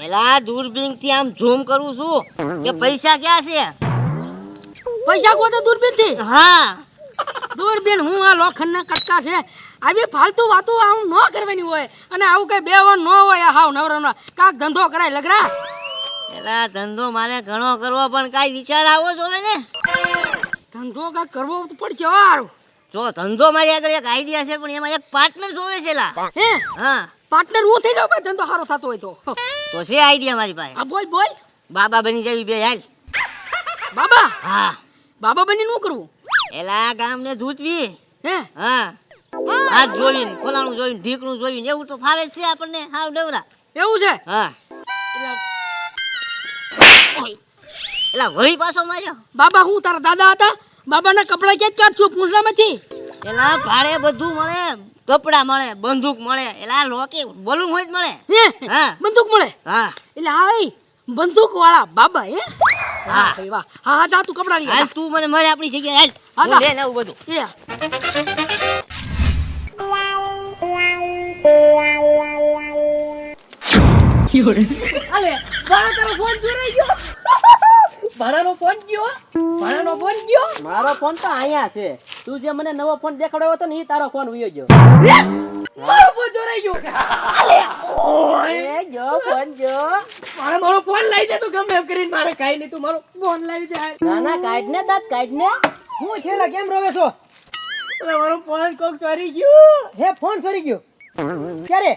એલા દૂરબીન થી આમ ઝૂમ કરું છું કે પૈસા ક્યાં છે? પૈસા ગોતે દૂરબીન થી? હા દૂરબીન હું આ લોખંડના કટકા છે. આવી ફાલતુ વાતો આવું ન કરવાની હોય અને આવું કઈ બેવાનું ન હોય. હાવ નવરાનો કાક ધંધો કરાય લગરા. એલા ધંધો મારે ઘણો કરવો પણ કાઈ વિચાર આવો જોવે ને. ધંધો કાક કરવો તો પડશે હારું. જો ધંધો મારી આગળ એક આઈડિયા છે પણ એમાં એક પાર્ટનર જોવે છે લા. હે હા પાર્ટનર હું થઈ જાઉં ભાઈ ધંધો સારો થતો હોય તો. તો છે આઈડિયા મારી પાસે. હા બોલ બોલ. બાબા બની જવી બે હાલ. બાબા? હા બાબા બની નું કરવું? એલા ગામને ધૂતવી. હે હા હાથ જોઈને ફલાણું જોઈને ઢીકણું જોઈને એવું તો ફાવે જ છે આપણને હાવ ડવરા. એવું છે? હા એલા વળી પાછો માર્યો. બાબા હું તારા દાદા હતા? બાબાના કપડા ક્યાં જ કાઢશું પૂંછડામાંથી? એલા ભાડે બધું મળે, કપડા મળે, બંદૂક મળે, એલા લોકે બોલું હોય જ મળે. હે હા બંદૂક મળે? હા એટલે હાય બંદૂક વાળા બાબા હે? હા ભાઈ વાહ. હા હા જા તું કપડા લઈ હાલ તું મને મળે આપણી જગ્યાએ હાલ. હા, હું લઈને આવું બધું. એ અલે ભાડા તારો ફોન ચોરાઈ ગયો. ભાડાનો ફોન ગયો? ભાડાનો ફોન ગયો? મારો ફોન તો અહીંયા છે. તું જે મને નવો ફોન દેખાડ્યો હતો ને ઈ તારો ફોન વયો ગયો. મારો ફોન ચોરાઈ ગયો. અલે એ જો ફોન જો. મારો ફોન લઈ દે તું ગમે એમ કરીને. મારે કાઈ નહીં તું મારો ફોન લઈ દે. ના ના કાઢ ને દાંત કાઢ ને. હું છેલા કેમ રોવે છો? અરે મારો ફોન કોક ચોરી ગયો. હે ફોન ચોરી ગયો? ક્યારે?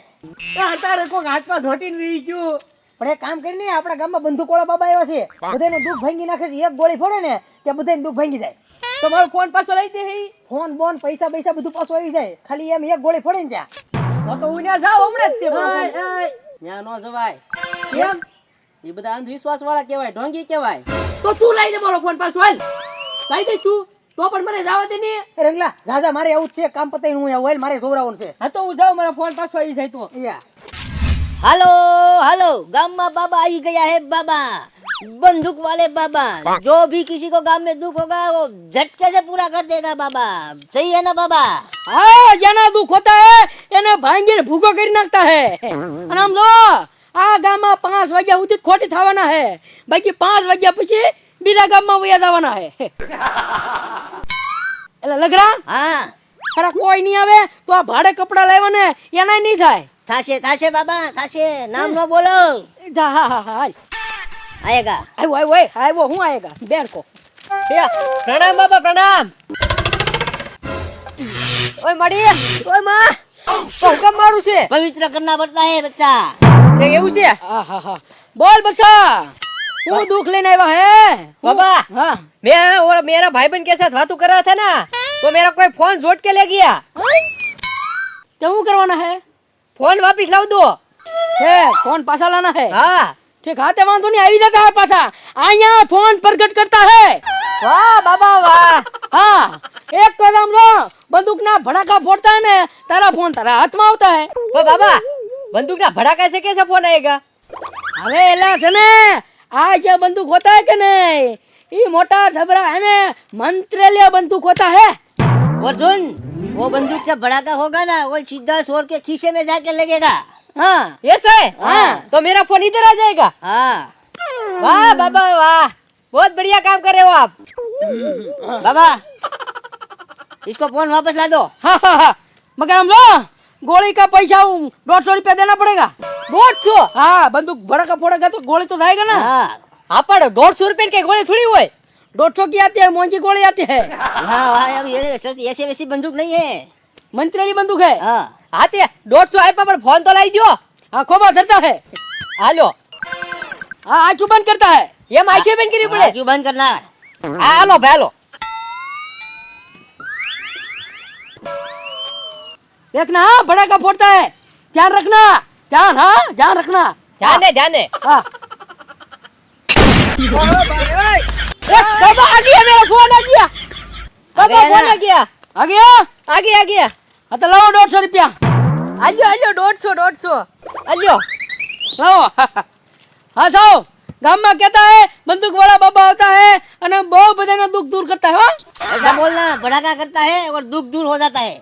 તારે કોક હાથમાં ધોટીને વી ગયો. પણ એક કામ કરીને આપણા ગામમાં બંદૂકવાળા બાબા આવ્યા છે. બધાયનું દુઃખ ભાંગી નાખે છે. એક ગોળી ફોડે ને ત્યાં બધાયનું દુઃખ ભાંગી જાય. તો મારો ફોન પાછો લઈ દે. ફોન બોન પૈસા પૈસા બધું પાછું આવી જાય. ખાલી એમ એક ગોળી ફોડે ને ત્યાં તો હું ત્યાં જાવ હમણાં જ તે મારો ફોન. ત્યાં નો જવાય. કેમ? એ બધા અંધવિશ્વાસ વાળા કહેવાય, ઢોંગી કહેવાય. તો તું લઈ દે મારો ફોન પાછો. હાલ લઈ દે તું. તો પણ મને જવા દે ને. રંગલા જાજા મારે આવું જ છે. કામ પતાઈને હું આવું. મારે જોવરાવાનું છે. હા તો હું જાઉં. મારો ફોન પાછો આવી જાય તો. હાલો હાલો ગામમાં बाबा आई गया है बाबा, बंदूक वाले बाबा. जो भी किसी को गांव में दुख होगा वो झटके से पूरा कर देगा बाबा. सही है ना बाबा? हाँ जेना दुख होता है એને ભાંગીને ભૂકો કરી નાખતા હે. અને આમ જો આ ગામમાં 5 વાગ્યા સુધી ખોટી થવાના હે. બાકી 5 વાગ્યા પછી બીજા ગામમાં વયા જવાના હે. એટલે લગરા हाँ ખરા કોઈ નહીં આવે તો આ ભાડે કપડા લાવ્યા ને એનાય નહીં થાય. थाशे थाशे बाबा थाशे. नाम नो बोलो. હા હા હા आएगा. આવ્યો આવ્યો હું આયેગા બેર કો. પ્રણામ બાબા પ્રણામ. ઓય મડી ઓય માં તો હુકમ મારું છે. पवित्र करना पड़ता है बच्चा. તે એવું છે? હા હા હા બોલ બચ્ચા હું દુખ લઈને આવ્યા હે बाबा हाँ मैं और मेरा भाईबंद के साथ बात कर रहा था ना, तो मेरा कोई फोन जोड़ के ले गया. तो क्या करवाना है? फोन वापस लाओ दो. है फोन पासा लाना है? हाँ ठीक हाथे वांधो नहीं આવી જતા है पासा. आया फोन प्रकट करता है. वाह बाबा वाह. हाँ एक कदम लो बंदूक ना भड़ाका फोड़ता है ने तारा फोन तारा हाथ में आता है. ओ बाबा बंदूक ना भड़ाका से कैसे फोन आएगा? હવે એલા છે ને આ જે બંદૂક હોતા है कि नहीं ये मोटा झबरा है ने मंत्रेलिया बंदूक होता है. और सुन वो बंदूक जब भड़ाका होगा ना वो सीधा शोर के खीसे में जाके लगेगा. हाँ ऐसा है? हाँ. तो मेरा फोन इधर आ जाएगा. हाँ वाह बाबा वाह, बहुत बढ़िया काम कर रहे हो आप. बाबा इसको फोन वापस ला दो. हाँ हाँ हाँ मगर हम लो गोली का पैसा 150 रुपया देना पड़ेगा. 150? हाँ बंदूक भड़का फोड़ेगा तो गोली तो जाएगा ना. हाँ आप पर 150 रुपए की गोली थोड़ी हुई. 150 की आती है महंगी गोली आती है. हाँ हाँ अब ये ऐसे वैसी बंदूक नहीं है. मंत्रेली बंदूक है. हाँ आते 150 आए पर फोन तो लाई दो. हाँ खोबा धरता है. हेलो हाँ आँखें बंद करता है. ये माइके बंद करी पड़े. क्यों बंद करना है? हेलो हेलो देखना हाँ भड़का फोड़ता है. ध्यान रखना. ध्यान हाँ ध्यान रखना. ध्यान है ध्यान है. हाँ बाबा आ गया मेरा फोन आ गया. बाबा अरे फोन ना. आ गया. आ गया. आ गया. हाँ तो लाओ 150 रुपया. आलियो आलियो 150 आलियो. लाओ. हाँ साओ गांव में कहता है बंदूक वाला बाबा होता है और बहुत बधाना दुख दूर करता है. हाँ ऐसा बोलना भड़ाका करता है और दुख दूर हो जाता है.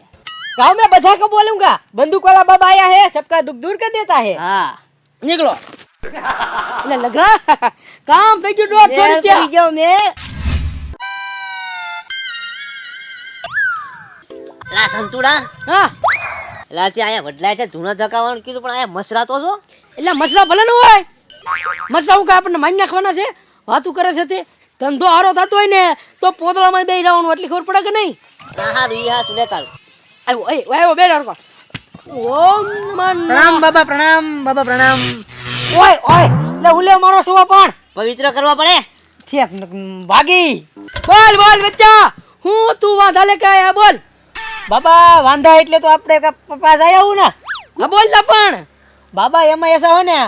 गाँव में बधा को बोलूंगा बंदूक वाला बाबा आया है, सबका दुख दूर कर देता है. हाँ निकलो. એટલે લગા કામ થઈ ગયું 150 મેલ રૂપિયા કરી ગયો મેં. લા સંતુડા, હા લા તે આયા વડલા એટલે ધૂણા ધકાવવાનું કીધું પણ આયા મસરાતો છો. એટલે મસરા ભલે ન હોય, મસરા હું કાંઈ આપણને મારી નાખવાના છે? વાતું કરે છે તે ધંધો હારો થતો હોય ને તો પોતળામાં બેસી જવાનું, એટલી ખબર પડે કે નહીં? હા હા રી હા સુલે કાલ. આવ્યો બે રડકો. ઓમ મન પ્રણામ બાબા, પ્રણામ બાબા, પ્રણામ. ઓય ઓય લે ઉલે મારો સુવા પણ પવિત્ર કરવા પડે. ઠીક ભાગી. બોલ બોલ બચ્ચા, હું તું વાંધા લે કે આયા બોલ. બાબા વાંધા એટલે તો આપણે પાસ આયા હું ના હા બોલ ના પણ. बाबा एमा ऐसा हो ना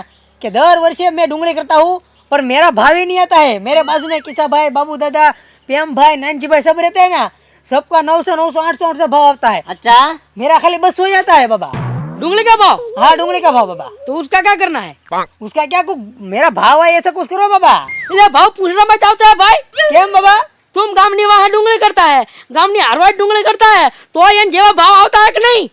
कि दर वर्षे मैं डूंगली करता हूँ पर मेरा भाव ही नहीं आता है। मेरे बाजू में किसा भाई, बाबू दादा, प्याम भाई, नानजी भाई सब रहते हैं ना, सबका 900 900 800 800 भाव आता है। अच्छा, मेरा खाली बस हो जाता है बाबा। डूंगली का भाव? हाँ डूंगली का भाव बाबा। तो उसका क्या करना है? उसका क्या मेरा भाव है ऐसा कुछ करो बाबा। એટલે ભાવ પૂછના में चाहता है भाई? केम बाबा? तुम गामनी वाह डूंगली करता है, गामनी हरवाई डूंगली करता है तो ये जेवा भाव आता है कि नहीं?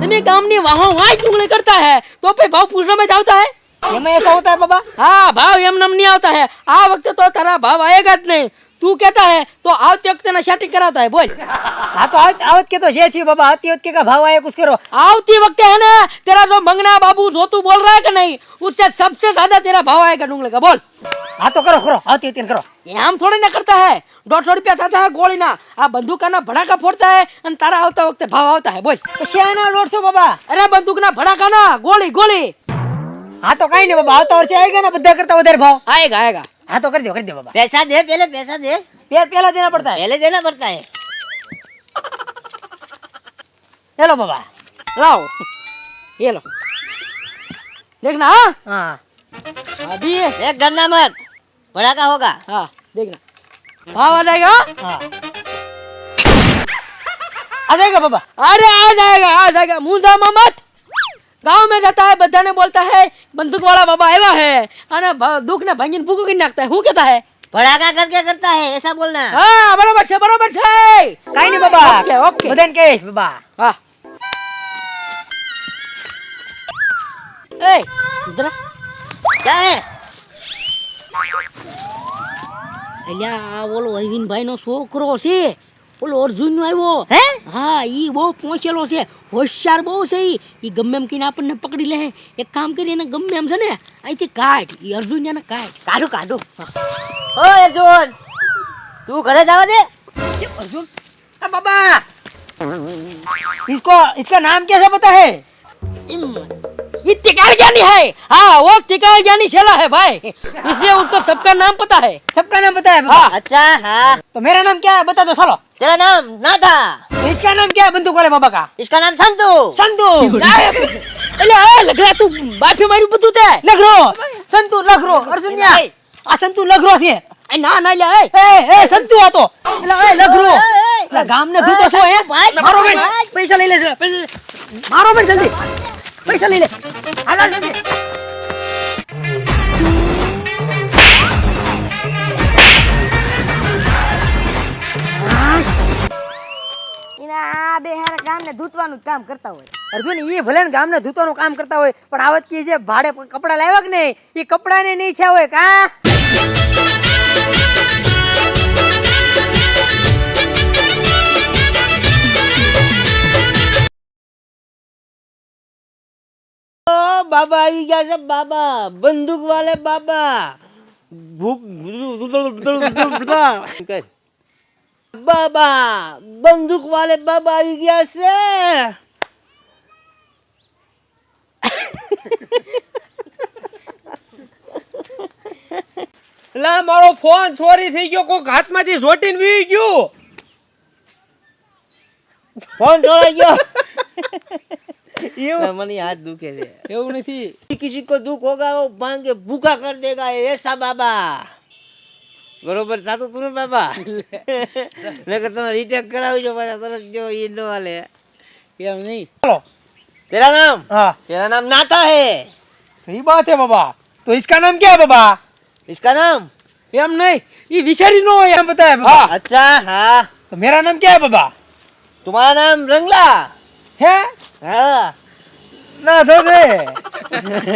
तुम्हें गामनी वहाँ वाई डूंगली करता है तो पे भाव पूछना में चाहता है? एम ऐसा होता है बाबा? हाँ भाव एम नम नहीं आता है। आ वक्त तो तेरा भाव आएगा ज नहीं। तू कहता है तो आवते वक्त ना सेटिंग कराता है। बोल। हाँ तो आवत के तो जे थी बाबा, आती वक्त के का भाव आया कुछ करो। आवती वक्त है ना तेरा जो मंगना बाबू जो तू बोल रहा है कि नहीं, उससे सबसे ज्यादा तेरा भाव आएगा डूंगली का। बोल। हाँ तो करो करो, आती वक्त करो। ये हम थोड़ी ना करता है। 150 रुपया था गोली ना आ बंदूक ना भड़ाका फोड़ता है और तारा आवता वक्त भाव आवता है। बोल। तो श्याना 150 बाबा। अरे बंदूक ना भड़ाका ना गोली गोली हाँ तो कहीं नहीं बाबा, आवता वर्षे आएगा ना बद्दा करता उधर भाव। आएगा आएगा। हाँ तो कर दो बाबा। पैसा दे, पहले पैसा दे, पहला देना पड़ता है। पहले देना पड़ता है। चलो बाबा। लाओ ये लो देखना। हाँ हाँ अभी एक डरना मत, बड़ा का होगा। हाँ देखना भाव आ जाएगा। हाँ आ जाएगा बाबा। अरे आ जाएगा मुंजा मत। गांव में जाता है बद्दा ने बोलता है बंदूक वाला बाबा आया है अने दुख ने भांगीन फूको की नाखता है। हूँ कहता है भड़ाका करके करता है, ऐसा बोलना। हाँ बराबर छे कहीं नहीं बाबा। ओके ओके बदन केश बाबा। हाँ ए इधर आ। क्या है? અલ્યા આ ઓલો અરવિંદભાઈ નો છોકરો છે, ઓલો અર્જુન નો આવ્યો હે? હા ઈ બહુ પહોંચેલો છે, હોશિયાર બહુ છે ઈ ગમે એમ કહીને આપણને પકડી લે। એક કામ કરી એને ગમે એમ છે ને અહીંથી કાઢ, ઈ અર્જુન ને કાઢ। काढू काढू। ओ अर्जुन, तू घरे जावा दे। अर्जुन बाबा इसका नाम कैसा पता है? ये तिकाड़ ज्ञानी है। हाँ वो तिकाड़ ज्ञानी चला है भाई, इसलिए उसको सबका नाम पता है। सबका नाम पता है बाबा। अच्छा हाँ, तो मेरा नाम क्या है बता दो सालो। तेरा नाम ना था, तो इसका नाम क्या है बंदूक वाले बाबा का? इसका नाम संतू। संतू। એટલે આ લગડા તું બાફી માર્યું બધું તે लखरो संतू लखरो अर्जुन या आ संतू लखरो છે। એ ના ના લે ए संतू आ तो ए लखरो એટલે ગામ ને ધૂતો છો હે? મારો બેન પૈસા લઈ લે છે, મારો બેન જલ્દી પૈસા લઈ લે, હાલો જલ્દી। એના આ બે હારા ગામને ધૂતવાનું જ કામ કરતા હોય। અર્જુન એ ભલે ને ગામને ધૂતવાનું કામ કરતા હોય પણ આવત કે જે ભાડે કપડા લાવ્યા કે નહીં એ કપડા ને નહીં થયા હોય કા? ओ बाबा આવી ગયા છે બાબા, બંદૂક વાલે બાબા। બાબા બંદૂક વાલે બાબા આવી ગયા છે। લા મારો ફોન ચોરી થઈ ગયો, કોક હાથમાંથી જોટીને વી ગયું। ફોન ચોરાઈ ગયો। એવું મને હાથ દુખે છે। એવું નથી। किसी को दुख होगा वो मांग के भूखा कर देगा, ऐसा बाबा। बरोबर था तो तूने बाबा। लेकिन तुम रिटेक कराओ जो पता तरस जो इंडो वाले। એમ નહીં। चलो तेरा नाम? हाँ तेरा नाम नाता है। सही बात है बाबा। तो इसका नाम क्या है बाबा? इसका नाम? एम नहीं, ये विचारी नो है हम बताया बाबा। अच्छा हाँ। तो मेरा नाम क्या है बाबा? तुम्हारा नाम रंगला है हाँ। ना दो दे